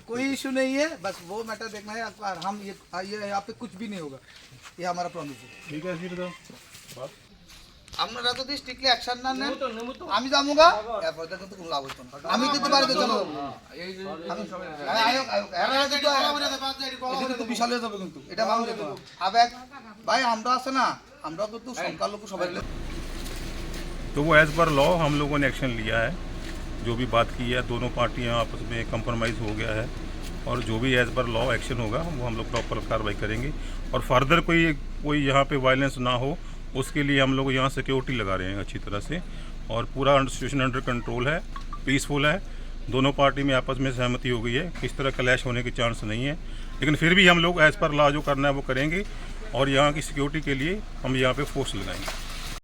कोई इशू नहीं है, बस वो मैटर देखना है। हम ये यहाँ पे कुछ भी नहीं होगा, ये हमारा प्रॉमिस है। ठीक है फिर तो আপনারা যদি স্ট্রিক্টলি অ্যাকশন না নেন আমি যামুগা এরপর তো কোনো লাভ হতো না। আমি কিন্তু বাড়িতে চলে যাব, এই যে আমি সবাই আয়োগ এটা তো বিশাল হয়ে যাবে, কিন্তু এটা মামলা যেতে না। আবেগ ভাই আমরা আছে না, আমরা কিন্তু সংখ্যালঘু সবাই। तो वो एज़ पर लॉ हम लोगों ने एक्शन लिया है। जो भी बात की है दोनों पार्टियां आपस में कंप्रोमाइज़ हो गया है और जो भी एज़ पर लॉ एक्शन होगा वो हम लोग प्रॉपर कार्रवाई करेंगे और फर्दर कोई यहाँ पे वायलेंस ना हो उसके लिए हम लोग यहाँ सिक्योरिटी लगा रहे हैं अच्छी तरह से और पूरा सिचुएशन अंडर कंट्रोल है, पीसफुल है। दोनों पार्टी में आपस में सहमति हो गई है, किस तरह क्लैश होने के चांस नहीं है, लेकिन फिर भी हम लोग एज़ पर लॉ जो करना है वो करेंगे और यहाँ की सिक्योरिटी के लिए हम यहाँ पे फोर्स लगाएंगे।